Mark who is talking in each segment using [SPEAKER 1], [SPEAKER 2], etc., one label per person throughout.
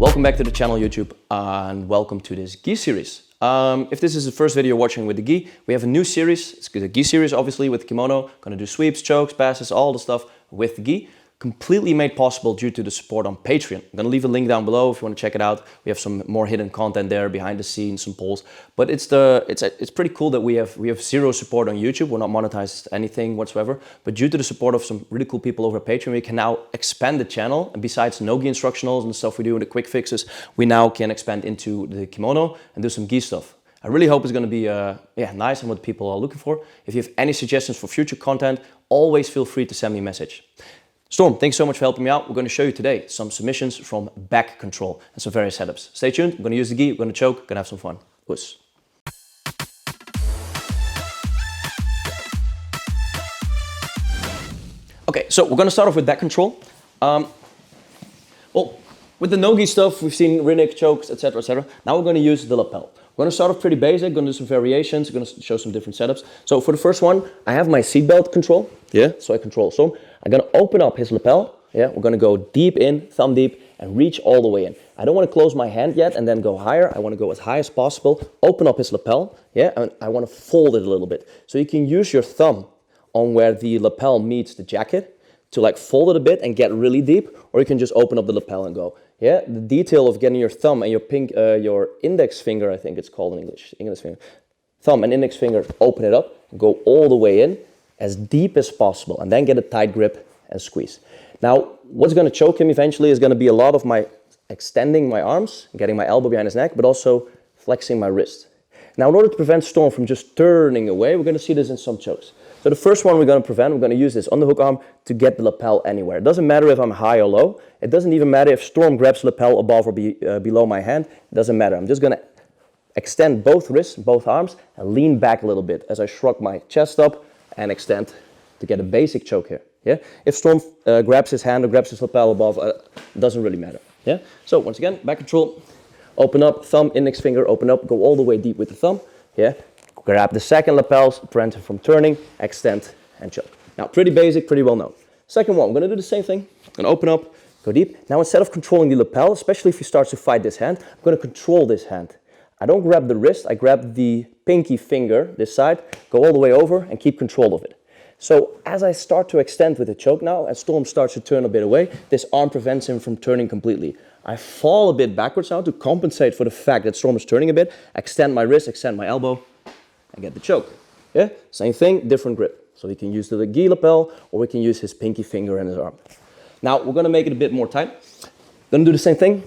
[SPEAKER 1] Welcome back to the channel YouTube and welcome to this Gi series. If this is the first video you're watching with the Gi, we have a new series. It's the Gi series obviously with kimono. Gonna do sweeps, chokes, passes, all the stuff with the Gi. Completely made possible due to the support on Patreon. I'm gonna leave a link down below if you want to check it out. We have some more hidden content there behind the scenes, some polls. But it's pretty cool that we have zero support on YouTube. We're not monetized anything whatsoever. But due to the support of some really cool people over Patreon, we can now expand the channel. And besides no Gi instructionals and the stuff we do and the quick fixes, we now can expand into the kimono and do some Gi stuff. I really hope it's going to be nice and what people are looking for. If you have any suggestions for future content, always feel free to send me a message. Storm, thanks so much for helping me out. We're going to show you today some submissions from back control and some various setups. Stay tuned. I'm going to use the Gi, we're going to choke, going to have some fun. Puss. Okay, so we're going to start off with back control. Well, with the no-gi stuff, we've seen rear neck chokes, etc., etc. Now we're going to use the lapel. We're going to start off pretty basic, going to do some variations, going to show some different setups. So for the first one, I have my seatbelt control, so I control Storm. I'm going to open up his lapel, we're going to go deep in, thumb deep, and reach all the way in. I don't want to close my hand yet and then go higher. I want to go as high as possible, open up his lapel, and I want to fold it a little bit. So you can use your thumb on where the lapel meets the jacket to like fold it a bit and get really deep, or you can just open up the lapel and go. The detail of getting your thumb and your index finger, I think it's called in English, finger, thumb and index finger, open it up, go all the way in, as deep as possible, and then get a tight grip and squeeze. Now, what's going to choke him eventually is going to be a lot of my extending my arms, getting my elbow behind his neck, but also flexing my wrist. Now, in order to prevent Storm from just turning away, we're going to see this in some chokes. So the first one we're going to prevent, we're going to use this underhook arm to get the lapel anywhere. It doesn't matter if I'm high or low. It doesn't even matter if Storm grabs the lapel above or below my hand. It doesn't matter. I'm just going to extend both wrists, both arms, and lean back a little bit as I shrug my chest up and extend to get a basic choke here. If Storm grabs his hand or grabs his lapel above, it doesn't really matter. So once again, back control, open up, thumb, index finger, open up, go all the way deep with the thumb. Grab the second lapels, prevent him from turning, extend, and choke. Now, pretty basic, pretty well known. Second one, I'm going to do the same thing. I'm going to open up, go deep. Now, instead of controlling the lapel, especially if he starts to fight this hand, I'm going to control this hand. I don't grab the wrist, I grab the pinky finger, this side, go all the way over and keep control of it. So as I start to extend with the choke now, as Storm starts to turn a bit away, this arm prevents him from turning completely. I fall a bit backwards now to compensate for the fact that Storm is turning a bit, extend my wrist, extend my elbow, and get the choke. Same thing, different grip. So we can use the Gi lapel, or we can use his pinky finger and his arm. Now we're going to make it a bit more tight. Going to do the same thing.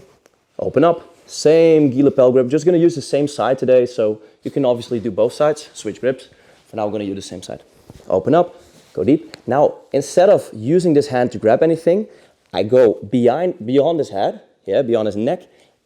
[SPEAKER 1] Open up, same Gi lapel grip. Just going to use the same side today, so you can obviously do both sides, switch grips. For now, we're going to use the same side. Open up, go deep. Now, instead of using this hand to grab anything, I go beyond his head, beyond his neck,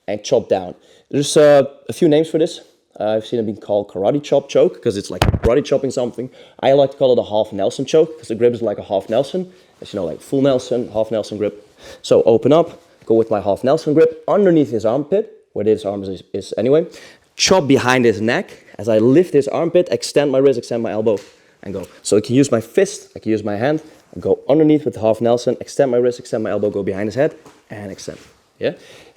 [SPEAKER 1] and chop down. There's a few names for this. I've seen it being called karate chop choke because it's like karate chopping something. I like to call it a half Nelson choke because the grip is like a half Nelson. As you know, like full Nelson, half Nelson grip. So open up, go with my half Nelson grip underneath his armpit, where this arm is anyway. Chop behind his neck as I lift his armpit, extend my wrist, extend my elbow, and go. So I can use my fist, I can use my hand, and go underneath with the half Nelson, extend my wrist, extend my elbow, go behind his head, and extend.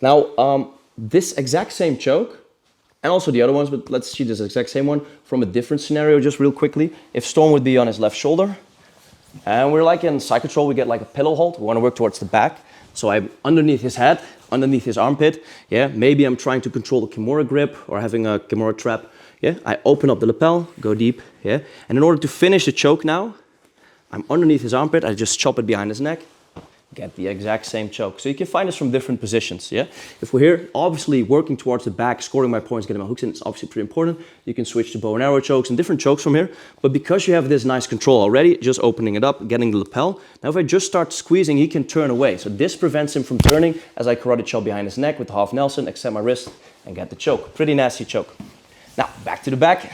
[SPEAKER 1] Now, this exact same choke, and also the other ones, but let's see this exact same one from a different scenario just real quickly. If Storm would be on his left shoulder, and we're like in side control, we get like a pillow hold. We want to work towards the back. So I'm underneath his head, underneath his armpit. Maybe I'm trying to control the Kimura grip or having a Kimura trap. I open up the lapel, go deep. And in order to finish the choke now, I'm underneath his armpit. I just chop it behind his neck. Get the exact same choke. So you can find this from different positions. If we're here, obviously working towards the back, scoring my points, getting my hooks in, it's obviously pretty important. You can switch to bow and arrow chokes and different chokes from here. But because you have this nice control already, just opening it up, getting the lapel. Now if I just start squeezing, he can turn away. So this prevents him from turning as I karate chop behind his neck with the half Nelson, extend my wrist, and get the choke. Pretty nasty choke. Now back to the back.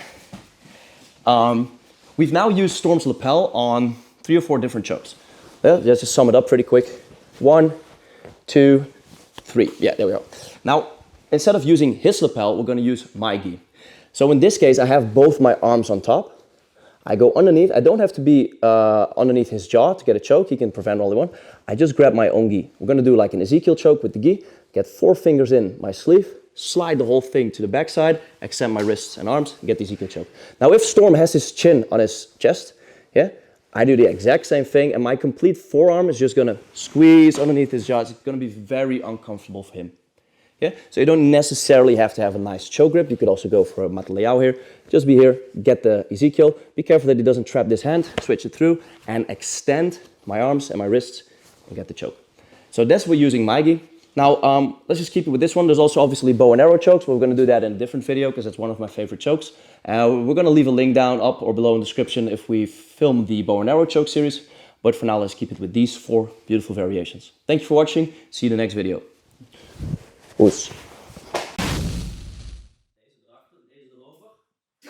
[SPEAKER 1] We've now used Storm's lapel on 3 or 4 different chokes. Let's just sum it up pretty quick. 1, 2, 3. There we go. Now, instead of using his lapel, we're going to use my Gi. So in this case, I have both my arms on top. I go underneath. I don't have to be underneath his jaw to get a choke. He can prevent all he wants. I just grab my own gi. We're going to do like an Ezekiel choke with the gi. Get 4 fingers in my sleeve, slide the whole thing to the backside, extend my wrists and arms, and get the Ezekiel choke. Now if Storm has his chin on his chest, yeah, I do the exact same thing, and my complete forearm is just going to squeeze underneath his jaw. It's going to be very uncomfortable for him. Yeah? So you don't necessarily have to have a nice choke grip. You could also go for a Mataleao here. Just be here, get the Ezekiel. Be careful that he doesn't trap this hand. Switch it through and extend my arms and my wrists and get the choke. So that's what we're using my gi. Now, let's just keep it with this one. There's also obviously bow and arrow chokes, but we're going to do that in a different video because it's one of my favorite chokes. We're going to leave a link down, up or below in the description if we film the bow and arrow choke series. But for now, let's keep it with these 4 beautiful variations. Thank you for watching. See you in the next video. Oes.